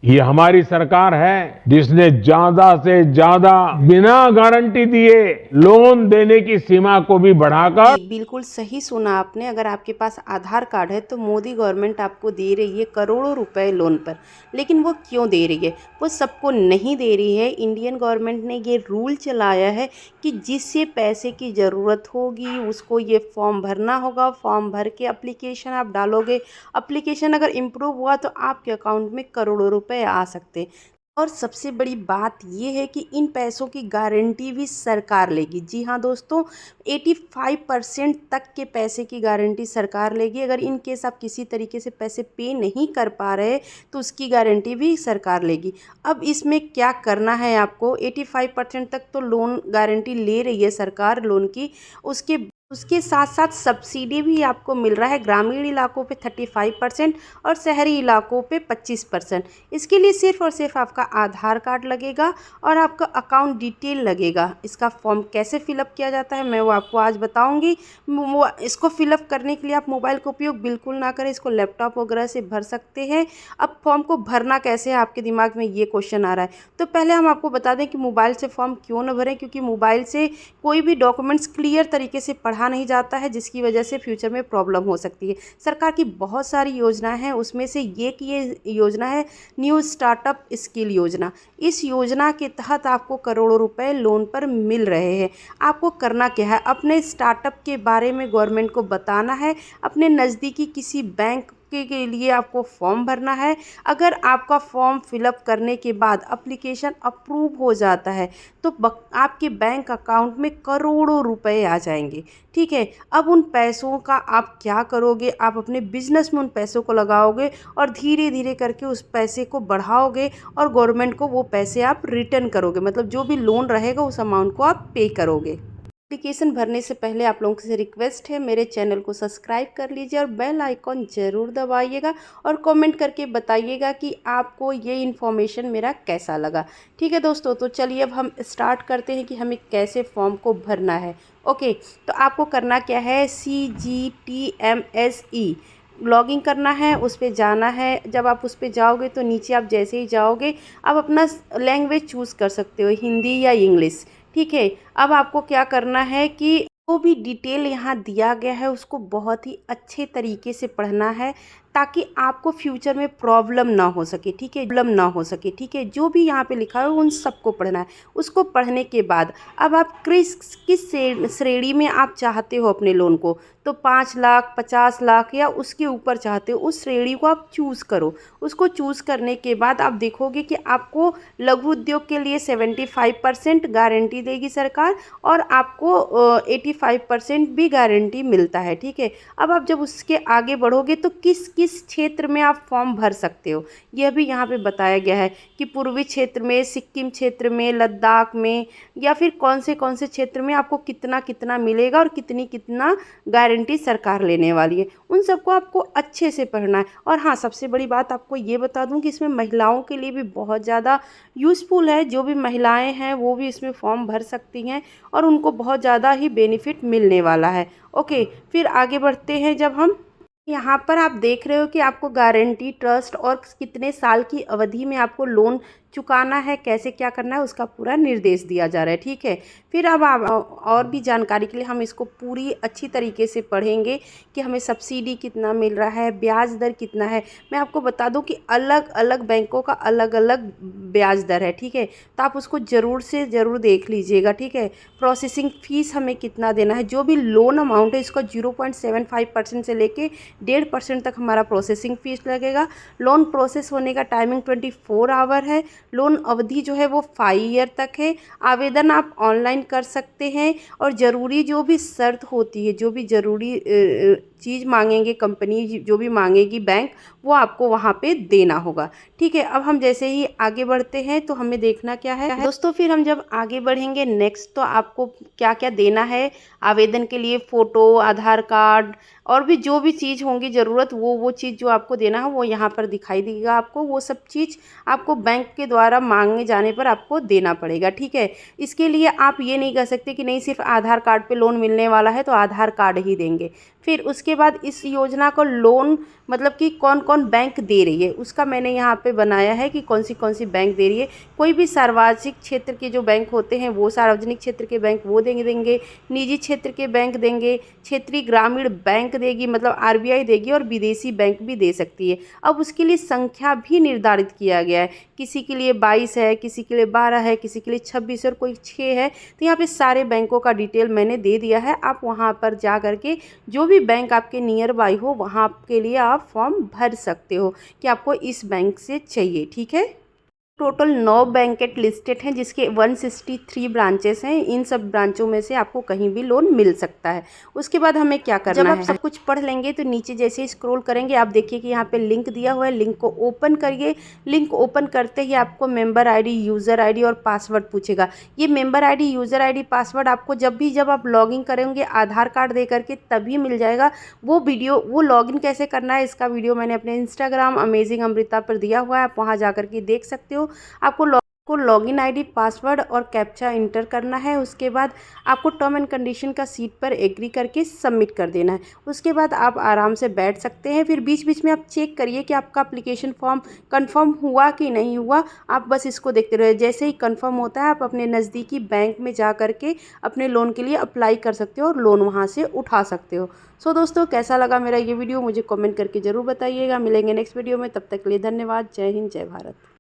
ये हमारी सरकार है जिसने ज्यादा से ज्यादा बिना गारंटी दिए लोन देने की सीमा को भी बढ़ाकर जी, बिल्कुल सही सुना आपने। अगर आपके पास आधार कार्ड है तो मोदी गवर्नमेंट आपको दे रही है करोड़ों रुपए लोन पर। लेकिन वो क्यों दे रही है? वो सबको नहीं दे रही है। इंडियन गवर्नमेंट ने ये रूल चलाया है कि जिससे पैसे की ज़रूरत होगी उसको ये फॉर्म भरना होगा। फॉर्म भर के एप्लीकेशन आप डालोगे। एप्लीकेशन अगर इम्प्रूव हुआ तो आपके अकाउंट में करोड़ों रुपए आ सकते हैं। और सबसे बड़ी बात ये है कि इन पैसों की गारंटी भी सरकार लेगी। जी हाँ दोस्तों, 85% तक के पैसे की गारंटी सरकार लेगी। अगर इन केस आप किसी तरीके से पैसे पे नहीं कर पा रहे तो उसकी गारंटी भी सरकार लेगी। अब इसमें क्या करना है आपको, 85% तक तो लोन गारंटी ले रही है सरकार लोन की। उसके उसके साथ साथ सब्सिडी भी आपको मिल रहा है। ग्रामीण इलाकों पे 35% और शहरी इलाकों पे 25%। इसके लिए सिर्फ और सिर्फ आपका आधार कार्ड लगेगा और आपका अकाउंट डिटेल लगेगा। इसका फॉर्म कैसे फिलअप किया जाता है मैं वो आपको आज बताऊंगी। इसको फिलअप करने के लिए आप मोबाइल का उपयोग बिल्कुल ना करें, इसको लैपटॉप वगैरह से भर सकते हैं। अब फॉर्म को भरना कैसे है, आपके दिमाग में ये क्वेश्चन आ रहा है। तो पहले हम आपको बता दें कि मोबाइल से फॉर्म क्यों ना भरें, क्योंकि मोबाइल से कोई भी डॉक्यूमेंट्स क्लियर तरीके से पढ़ा नहीं जाता है, जिसकी वजह से फ्यूचर में प्रॉब्लम हो सकती है। सरकार की बहुत सारी योजनाएं हैं, उसमें से ये योजना है न्यू स्टार्टअप स्किल योजना। इस योजना के तहत आपको करोड़ों रुपए लोन पर मिल रहे हैं। आपको करना क्या है, अपने स्टार्टअप के बारे में गवर्नमेंट को बताना है। अपने नज़दीकी किसी बैंक के लिए आपको फॉर्म भरना है। अगर आपका फॉर्म फिलअप करने के बाद एप्लीकेशन अप्रूव हो जाता है तो आपके बैंक अकाउंट में करोड़ों रुपए आ जाएंगे। ठीक है, अब उन पैसों का आप क्या करोगे, आप अपने बिजनेस में उन पैसों को लगाओगे और धीरे धीरे करके उस पैसे को बढ़ाओगे और गवर्नमेंट को वो पैसे आप रिटर्न करोगे। मतलब जो भी लोन रहेगा उस अमाउंट को आप पे करोगे। एप्लीकेशन भरने से पहले आप लोगों से रिक्वेस्ट है, मेरे चैनल को सब्सक्राइब कर लीजिए और बेल आइकॉन ज़रूर दबाइएगा और कमेंट करके बताइएगा कि आपको ये इन्फॉर्मेशन मेरा कैसा लगा। ठीक है दोस्तों, तो चलिए अब हम स्टार्ट करते हैं कि हमें कैसे फॉर्म को भरना है। ओके, तो आपको करना क्या है, CGTMSE लॉगिन करना है, उस पर जाना है। जब आप उस पर जाओगे तो नीचे आप जैसे ही जाओगे आप अपना लैंग्वेज चूज़ कर सकते हो, हिंदी या इंग्लिश। ठीक है, अब आपको क्या करना है कि जो भी डिटेल यहाँ दिया गया है उसको बहुत ही अच्छे तरीके से पढ़ना है ताकि आपको फ्यूचर में प्रॉब्लम ना हो सके। ठीक है, प्रॉब्लम ना हो सके। ठीक है, जो भी यहाँ पे लिखा है उन सबको पढ़ना है। उसको पढ़ने के बाद अब आप किस श्रेणी में आप चाहते हो अपने लोन को, तो 5 लाख 50 लाख या उसके ऊपर चाहते हो, उस श्रेणी को आप चूज़ करो। उसको चूज़ करने के बाद आप देखोगे कि आपको लघु उद्योग के लिए 75% गारंटी देगी सरकार और आपको 85% भी गारंटी मिलता है। ठीक है, अब आप जब उसके आगे बढ़ोगे तो किस किस क्षेत्र में आप फॉर्म भर सकते हो यह भी यहाँ पे बताया गया है कि पूर्वी क्षेत्र में, सिक्किम क्षेत्र में, लद्दाख में या फिर कौन से क्षेत्र में आपको कितना कितना मिलेगा और कितनी कितना गारंटी सरकार लेने वाली है। उन सबको आपको अच्छे से पढ़ना है। और हाँ, सबसे बड़ी बात आपको ये बता दूं कि इसमें महिलाओं के लिए भी बहुत ज़्यादा यूज़फुल है। जो भी महिलाएं हैं वो भी इसमें फॉर्म भर सकती हैं और उनको बहुत ज़्यादा ही बेनिफिट मिलने वाला है। ओके, फिर आगे बढ़ते हैं। जब हम यहाँ पर आप देख रहे हो कि आपको गारंटी, ट्रस्ट और कितने साल की अवधि में आपको लोन चुकाना है, कैसे क्या करना है, उसका पूरा निर्देश दिया जा रहा है। ठीक है, फिर अब आप और भी जानकारी के लिए हम इसको पूरी अच्छी तरीके से पढ़ेंगे कि हमें सब्सिडी कितना मिल रहा है, ब्याज दर कितना है। मैं आपको बता दूं कि अलग अलग बैंकों का अलग अलग ब्याज दर है। ठीक है, तो आप उसको ज़रूर से ज़रूर देख लीजिएगा। ठीक है, प्रोसेसिंग फ़ीस हमें कितना देना है, जो भी लोन अमाउंट है इसका 0.75% से लेके 1.5% तक हमारा प्रोसेसिंग फ़ीस लगेगा। लोन प्रोसेस होने का टाइमिंग 24 आवर है। लोन अवधि जो है वो 5 ईयर तक है। आवेदन आप ऑनलाइन कर सकते हैं और ज़रूरी जो भी शर्त होती है, जो भी ज़रूरी चीज़ मांगेंगे कंपनी, जो भी मांगेगी बैंक, वो आपको वहाँ पे देना होगा। ठीक है, अब हम जैसे ही आगे बढ़ते हैं तो हमें देखना क्या है दोस्तों। फिर हम जब आगे बढ़ेंगे नेक्स्ट तो आपको क्या क्या देना है आवेदन के लिए, फ़ोटो, आधार कार्ड और भी जो भी चीज़ होंगी ज़रूरत, वो चीज़ जो आपको देना है वो यहाँ पर दिखाई देगा आपको। वो सब चीज़ आपको बैंक के द्वारा मांगे जाने पर आपको देना पड़ेगा। ठीक है, इसके लिए आप ये नहीं कह सकते कि नहीं सिर्फ आधार कार्ड पे लोन मिलने वाला है तो आधार कार्ड ही देंगे। फिर उसके बाद इस योजना को लोन मतलब कि कौन कौन बैंक दे रही है उसका मैंने यहाँ पे बनाया है कि कौन सी बैंक दे रही है। कोई भी सार्वजनिक क्षेत्र के जो बैंक होते हैं वो सार्वजनिक क्षेत्र के बैंक वो देंगे, निजी क्षेत्र के बैंक देंगे, क्षेत्रीय ग्रामीण बैंक देगी मतलब आरबीआई देगी, और विदेशी बैंक भी दे सकती है। अब उसके लिए संख्या भी निर्धारित किया गया है, किसी के लिए 22 है, किसी के लिए 12 है, किसी के लिए 26 और कोई 6 है। तो यहाँ पे सारे बैंकों का डिटेल मैंने दे दिया है। आप वहाँ पर जा करके जो भी बैंक आपके नियर बाई हो वहाँ के लिए आप फॉर्म भर सकते हो कि आपको इस बैंक से चाहिए। ठीक है। टोटल 9 बैंकेट लिस्टेड हैं जिसके 163 ब्रांचेस हैं। इन सब ब्रांचों में से आपको कहीं भी लोन मिल सकता है। उसके बाद हमें क्या करना है, जब आप सब कुछ पढ़ लेंगे तो नीचे जैसे ही स्क्रॉल करेंगे आप देखिए कि यहाँ पे लिंक दिया हुआ है, लिंक को ओपन करिए। लिंक ओपन करते ही आपको मेंबर आईडी, यूज़र आईडी और पासवर्ड पूछेगा। ये member ID, user ID, password आपको जब आप लॉगिन करेंगे आधार कार्ड दे करके तभी मिल जाएगा। वो लॉगिन कैसे करना है इसका वीडियो मैंने अपने इंस्टाग्राम अमेजिंग अमृता पर दिया हुआ है, आप वहाँ जा करके देख सकते हो। आपको लॉगिन आईडी, पासवर्ड और कैप्चा इंटर करना है। उसके बाद आपको टर्म एंड कंडीशन का सीट पर एग्री करके सबमिट कर देना है। उसके बाद आप आराम से बैठ सकते हैं। फिर बीच बीच में आप चेक करिए कि आपका एप्लीकेशन फॉर्म कंफर्म हुआ कि नहीं हुआ। आप बस इसको देखते रहिए, जैसे ही कंफर्म होता है आप अपने नज़दीकी बैंक में जा करके अपने लोन के लिए अप्लाई कर सकते हो और लोन वहाँ से उठा सकते हो। सो दोस्तों, कैसा लगा मेरा ये वीडियो मुझे कमेंट करके ज़रूर बताइएगा। मिलेंगे नेक्स्ट वीडियो में, तब तक के लिए धन्यवाद। जय हिंद, जय भारत।